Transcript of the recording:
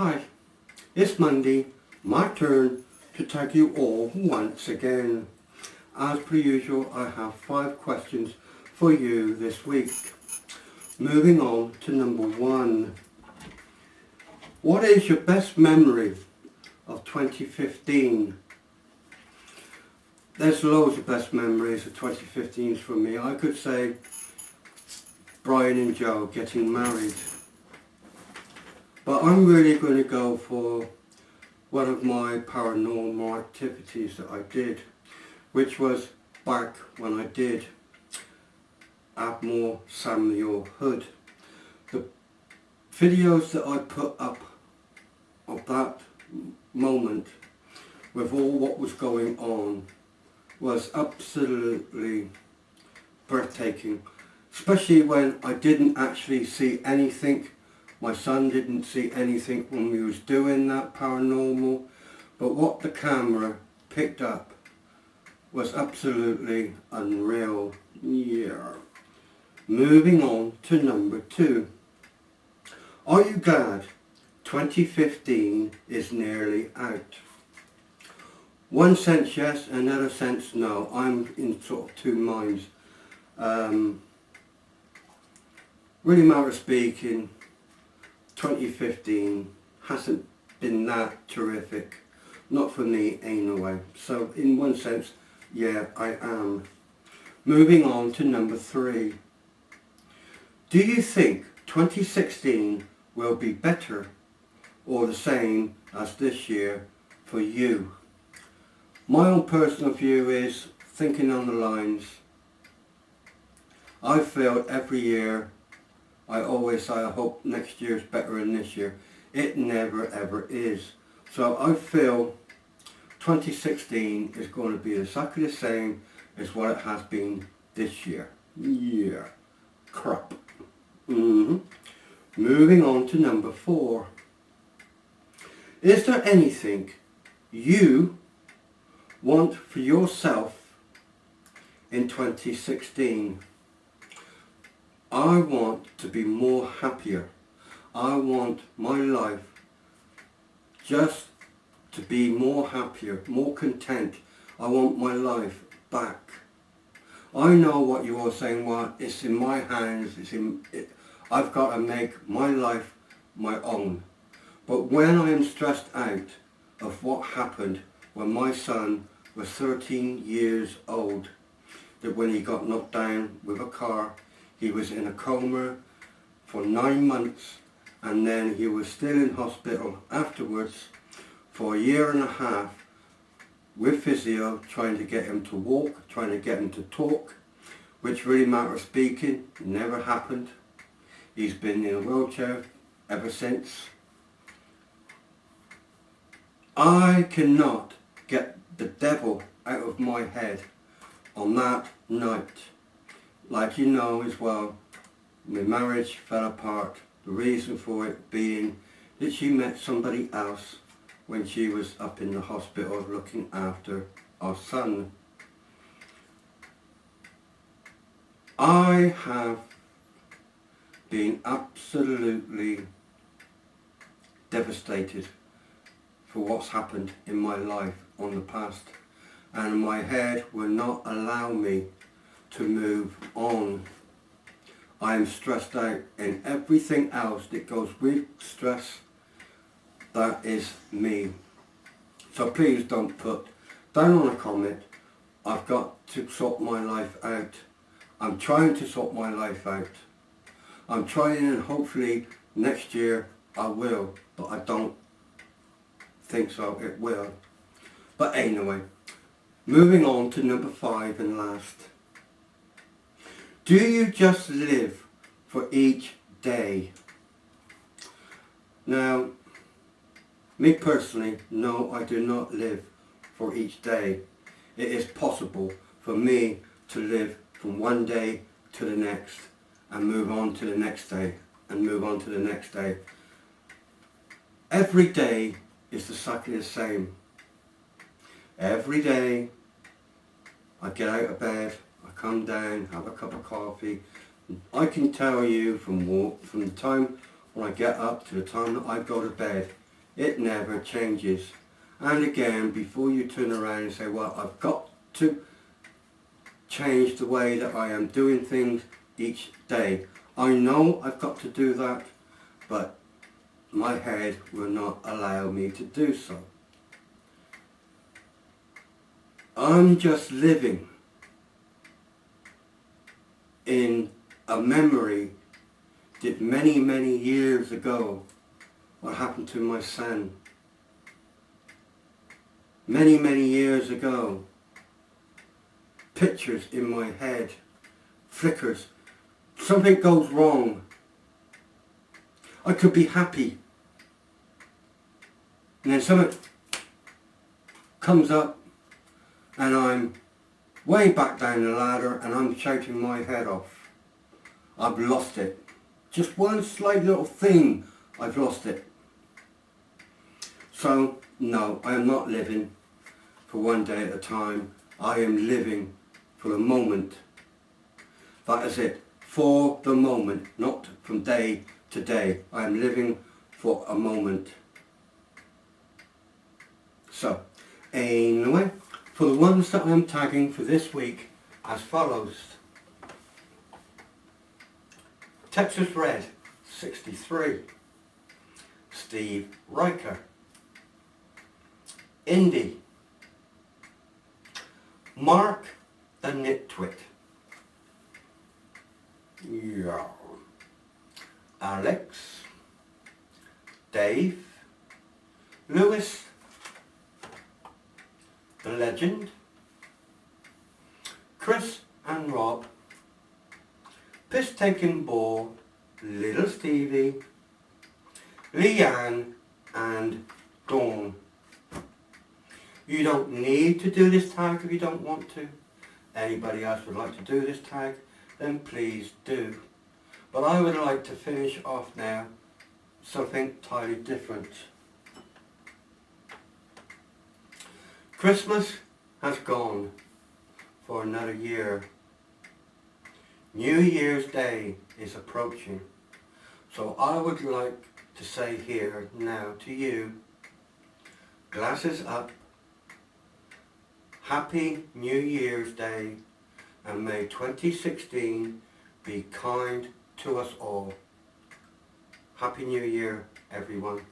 Hi, it's Monday, my turn to tag you all once again. As per usual, I have 5 questions for you this week. Moving on to number 1. What is your best memory of 2015? There's loads of best memories of 2015s for me. I could say Brian and Joe getting married. But I'm really going to go for one of my paranormal activities that I did, which was back when I did Admiral Samuel Hood. The videos that I put up of that moment with all what was going on was absolutely breathtaking, especially when I didn't actually see anything. My son didn't see anything when we was doing that paranormal, but what the camera picked up was absolutely unreal. Yeah. Moving on to number 2. Are you glad 2015 is nearly out? One sense yes, another sense no. I'm in sort of two minds. Really matter speaking, 2015 hasn't been that terrific. Not for me anyway. So in one sense, yeah, I am. Moving on to number 3. Do you think 2016 will be better or the same as this year for you? My own personal view is thinking on the lines, I feel every year, I always say I hope next year is better than this year. It never ever is. So I feel 2016 is going to be exactly the same as what it has been this year. Yeah, crap. Moving on to number 4. Is there anything you want for yourself in 2016? I want to be more happier. I want my life just to be more happier, more content. I want my life back. I know what you are saying, well, it's in my hands, I've got to make my life my own. But when I am stressed out of what happened when my son was 13 years old, that when he got knocked down with a car, he was in a coma for 9 months, and then he was still in hospital afterwards for 1.5 years with physio, trying to get him to walk, trying to get him to talk, which really matter of speaking, never happened. He's been in a wheelchair ever since. I cannot get the devil out of my head on that night. Like you know as well, my marriage fell apart. The reason for it being that she met somebody else when she was up in the hospital looking after our son. I have been absolutely devastated for what's happened in my life on the past, and my head will not allow me to move on. I am stressed out, and everything else that goes with stress, that is me. So please don't put down on a comment, I've got to sort my life out. I'm trying to sort my life out. I'm trying, and hopefully next year I will, but I don't think so it will. But anyway, moving on to number 5 and last. Do you just live for each day? Now, me personally, no, I do not live for each day. It is possible for me to live from one day to the next and move on to the next day and move on to the next day. Every day is exactly the same. Every day I get out of bed, I come down, have a cup of coffee. I can tell you from the time when I get up to the time that I go to bed, It never changes. And again, before you turn around and say, well, I've got to change the way that I am doing things each day. I know I've got to do that, but my head will not allow me to do so. I'm just living in a memory that many, many years ago, what happened to my son. Many, many years ago, pictures in my head, flickers. Something goes wrong. I could be happy. And then something comes up and I'm way back down the ladder and I'm shouting my head off. I've lost it. Just one slight little thing, I've lost it. So, no, I am not living for one day at a time. I am living for the moment. That is it. For the moment, not from day to day. I am living for a moment. So, anyway, for the ones that I am tagging for this week, as follows. Texas Red, 63. Steve Riker. Indy. Mark the Nitwit. Yeah. Alex. Dave. Lewis. The Legend. Chris and Rob. Piss Taking Ball. Little Stevie. Leanne and Dawn. You don't need to do this tag if you don't want to. Anybody else would like to do this tag, then please do. But I would like to finish off now something entirely different. Christmas has gone for another year. New Year's Day is approaching. So I would like to say here now to you, glasses up, Happy New Year's Day, and may 2016 be kind to us all. Happy New Year, everyone.